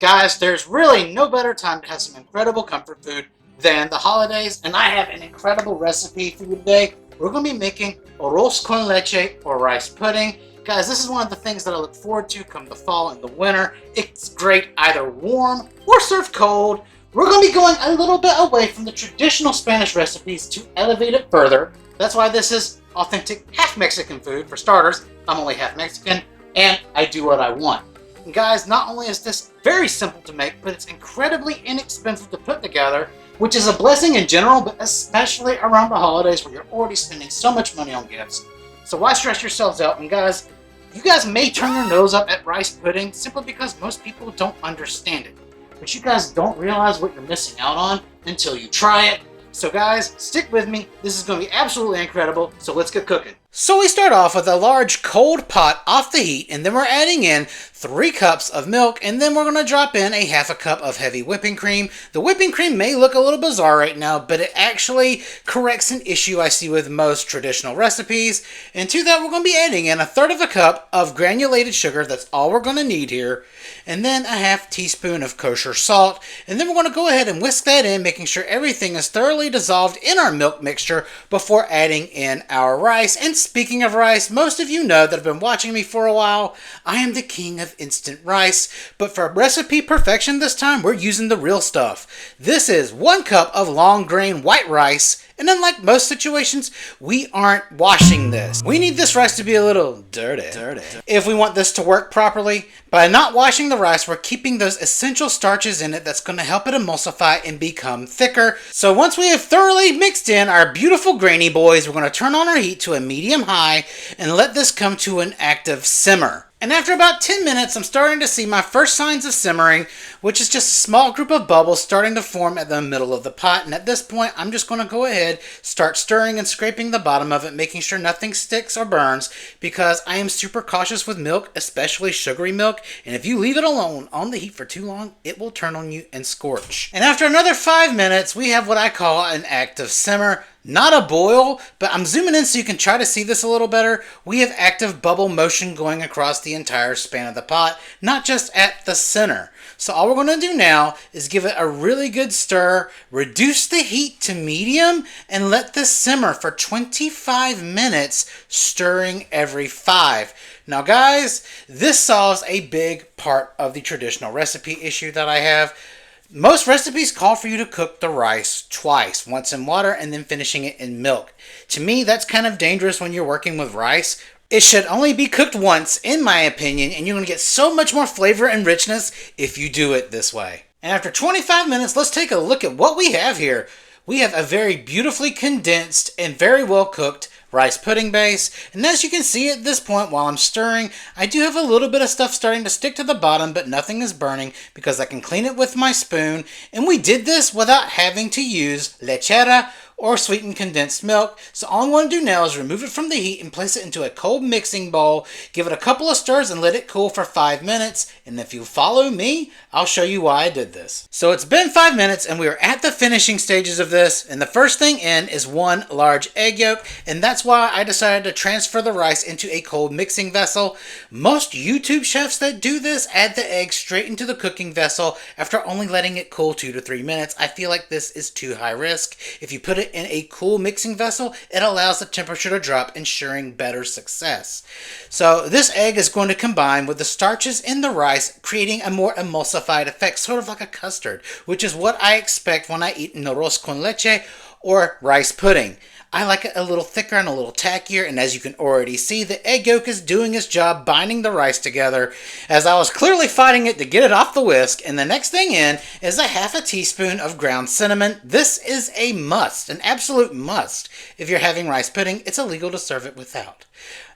Guys, there's really no better time to have some incredible comfort food than the holidays, and I have an incredible recipe for you today. We're going to be making arroz con leche, or rice pudding. Guys, this is one of the things that I look forward to come the fall and the winter. It's great either warm or served cold. We're going to be going a little bit away from the traditional Spanish recipes to elevate it further. That's why this is authentic half Mexican food. For starters, I'm only half Mexican, and I do what I want. And guys, not only is this very simple to make, but it's incredibly inexpensive to put together, which is a blessing in general, but especially around the holidays where you're already spending so much money on gifts. So why stress yourselves out? And guys, you guys may turn your nose up at rice pudding simply because most people don't understand it. But you guys don't realize what you're missing out on until you try it. So guys, stick with me. This is going to be absolutely incredible. So let's get cooking. So we start off with a large cold pot off the heat, and then we're adding in 3 cups of milk, and then we're going to drop in a half a cup of heavy whipping cream. The whipping cream may look a little bizarre right now, but it actually corrects an issue I see with most traditional recipes. And to that, we're going to be adding in 1/3 cup of granulated sugar. That's all we're going to need here. And then a half teaspoon of kosher salt. And then we're going to go ahead and whisk that in, making sure everything is thoroughly dissolved in our milk mixture before adding in our rice. And speaking of rice, most of you know that have been watching me for a while, I am the king of instant rice, but for recipe perfection this time, we're using the real stuff. This is 1 cup of long grain white rice, and unlike most situations, we aren't washing this. We need this rice to be a little dirty. If we want this to work properly, by not washing the rice, we're keeping those essential starches in it that's going to help it emulsify and become thicker. So once we have thoroughly mixed in our beautiful grainy boys, we're going to turn on our heat to a medium high and let this come to an active simmer. And after about 10 minutes, I'm starting to see my first signs of simmering, which is just a small group of bubbles starting to form at the middle of the pot. And at this point, I'm just going to go ahead, start stirring and scraping the bottom of it, making sure nothing sticks or burns, because I am super cautious with milk, especially sugary milk. And if you leave it alone on the heat for too long, it will turn on you and scorch. And after another 5 minutes, we have what I call an active simmer. Not a boil, but I'm zooming in so you can try to see this a little better. We have active bubble motion going across the entire span of the pot, not just at the center. So all we're going to do now is give it a really good stir, reduce the heat to medium, and let this simmer for 25 minutes, stirring every 5. Now guys, this solves a big part of the traditional recipe issue that I have. Most recipes call for you to cook the rice twice, once in water and then finishing it in milk. To me, that's kind of dangerous when you're working with rice. It should only be cooked once, in my opinion, and you're going to get so much more flavor and richness if you do it this way. And after 25 minutes, let's take a look at what we have here. We have a very beautifully condensed and very well cooked rice pudding base, and as you can see at this point while I'm stirring, I do have a little bit of stuff starting to stick to the bottom, but nothing is burning because I can clean it with my spoon, and we did this without having to use lechera or sweetened condensed milk. So all I'm going to do now is remove it from the heat and place it into a cold mixing bowl, give it a couple of stirs and let it cool for 5 minutes. And if you follow me, I'll show you why I did this. So it's been 5 minutes and we are at the finishing stages of this, and the first thing in is 1 large egg yolk, and that's why I decided to transfer the rice into a cold mixing vessel. Most YouTube chefs that do this add the egg straight into the cooking vessel after only letting it cool 2 to 3 minutes. I feel like this is too high risk. If you put it in a cool mixing vessel, it allows the temperature to drop, ensuring better success. So this egg is going to combine with the starches in the rice, creating a more emulsified effect, sort of like a custard, which is what I expect when I eat an arroz con leche or rice pudding. I like it a little thicker and a little tackier, and as you can already see, the egg yolk is doing its job binding the rice together, as I was clearly fighting it to get it off the whisk. And the next thing in is a half a teaspoon of ground cinnamon. This is a must, an absolute must. If you're having rice pudding, it's illegal to serve it without.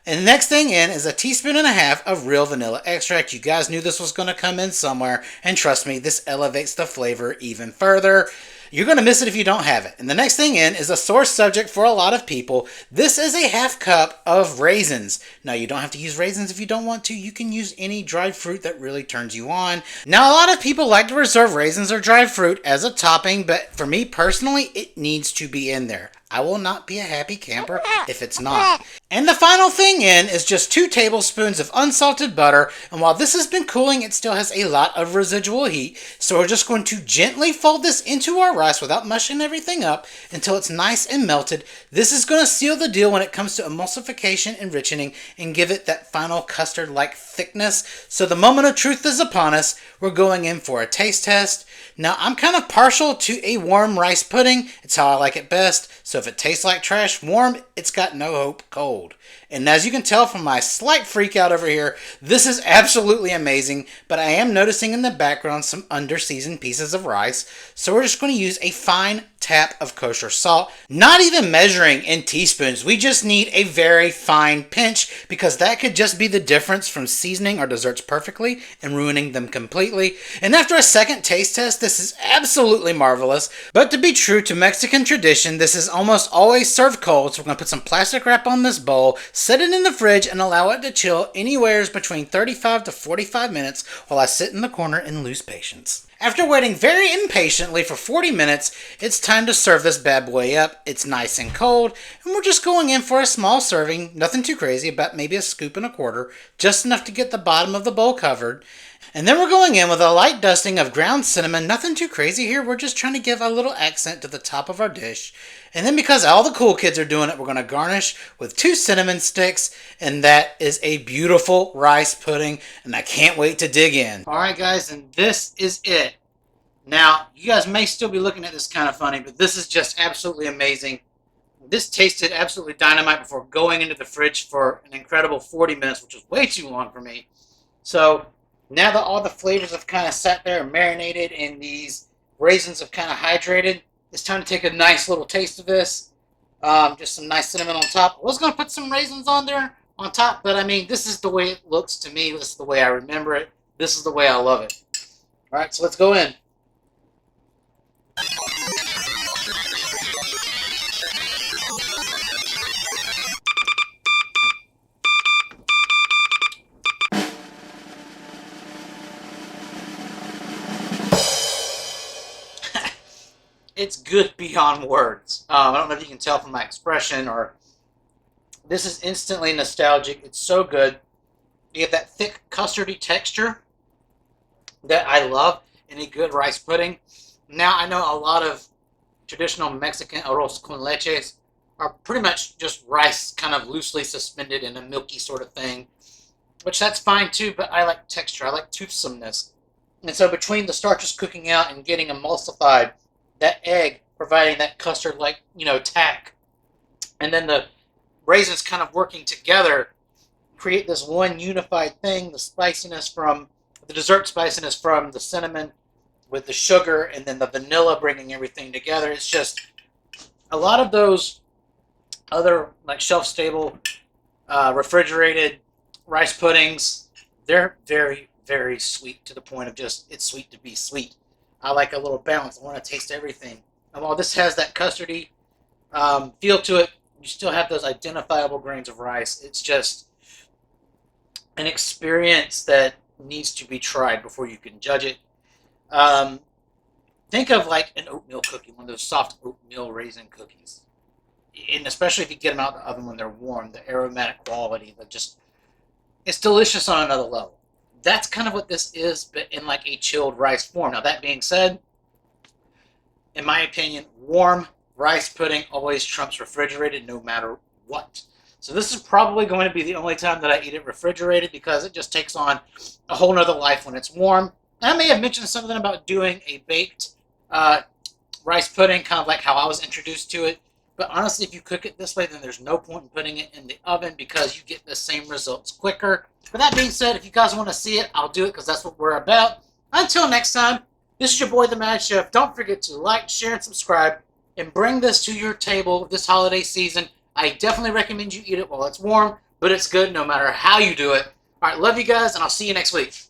And the next thing in is a teaspoon and a half of real vanilla extract. You guys knew this was going to come in somewhere, and trust me, this elevates the flavor even further. You're going to miss it if you don't have it. And the next thing in is a sore subject for a lot of people. This is a half cup of raisins. Now, you don't have to use raisins if you don't want to. You can use any dried fruit that really turns you on. Now, a lot of people like to reserve raisins or dried fruit as a topping, but for me personally, it needs to be in there. I will not be a happy camper if it's not. And the final thing in is just 2 tablespoons of unsalted butter, and while this has been cooling, it still has a lot of residual heat, so we're just going to gently fold this into our rice without mushing everything up until it's nice and melted. This is going to seal the deal when it comes to emulsification and richening and give it that final custard-like thickness. So the moment of truth is upon us. We're going in for a taste test. Now, I'm kind of partial to a warm rice pudding. It's how I like it best. So if it tastes like trash warm, it's got no hope cold. And as you can tell from my slight freak out over here, this is absolutely amazing, but I am noticing in the background some under-seasoned pieces of rice. So we're just going to use a fine tap of kosher salt, not even measuring in teaspoons. We just need a very fine pinch because that could just be the difference from seasoning our desserts perfectly and ruining them completely. And after a second taste test, this is absolutely marvelous. But to be true to Mexican tradition, this is almost always served cold, so we're going to put some plastic wrap on this bowl, set it in the fridge, and allow it to chill anywhere between 35 to 45 minutes while I sit in the corner and lose patience. After waiting very impatiently for 40 minutes, it's time to serve this bad boy up. It's nice and cold, and we're just going in for a small serving, nothing too crazy, about maybe a scoop and a quarter, just enough to get the bottom of the bowl covered. And then we're going in with a light dusting of ground cinnamon, nothing too crazy here, we're just trying to give a little accent to the top of our dish. And then because all the cool kids are doing it, we're going to garnish with 2 cinnamon sticks, and that is a beautiful rice pudding, and I can't wait to dig in. Alright guys, and this is it. Now, you guys may still be looking at this kind of funny, but this is just absolutely amazing. This tasted absolutely dynamite before going into the fridge for an incredible 40 minutes, which was way too long for me. So, now that all the flavors have kind of sat there and marinated and these raisins have kind of hydrated, it's time to take a nice little taste of this. Just some nice cinnamon on top. I was going to put some raisins on there on top, but I mean, this is the way it looks to me. This is the way I remember it. This is the way I love it. Alright, so let's go in. It's good beyond words. I don't know if you can tell from my expression, or this is instantly nostalgic. It's so good. You get that thick custardy texture that I love in a good rice pudding. Now, I know a lot of traditional Mexican arroz con leches are pretty much just rice kind of loosely suspended in a milky sort of thing, which that's fine too, but I like texture. I like toothsomeness. And so between the starches cooking out and getting emulsified, that egg providing that custard-like, tack, and then the raisins kind of working together create this one unified thing, the dessert spiciness from the cinnamon with the sugar, and then the vanilla bringing everything together. It's just a lot of those other like shelf-stable, refrigerated rice puddings. They're very, very sweet to the point of just, it's sweet to be sweet. I like a little balance. I want to taste everything. And while this has that custardy feel to it, you still have those identifiable grains of rice. It's just an experience that needs to be tried before you can judge it. Think of like an oatmeal cookie, one of those soft oatmeal raisin cookies. And especially if you get them out of the oven when they're warm, the aromatic quality, it's delicious on another level. That's kind of what this is, but in like a chilled rice form. Now, that being said, in my opinion, warm rice pudding always trumps refrigerated no matter what. So this is probably going to be the only time that I eat it refrigerated because it just takes on a whole nother life when it's warm. I may have mentioned something about doing a baked rice pudding, kind of like how I was introduced to it. But honestly, if you cook it this way, then there's no point in putting it in the oven because you get the same results quicker. But that being said, if you guys want to see it, I'll do it because that's what we're about. Until next time, this is your boy, the Mad Chef. Don't forget to like, share, and subscribe, and bring this to your table this holiday season. I definitely recommend you eat it while it's warm, but it's good no matter how you do it. All right, love you guys, and I'll see you next week.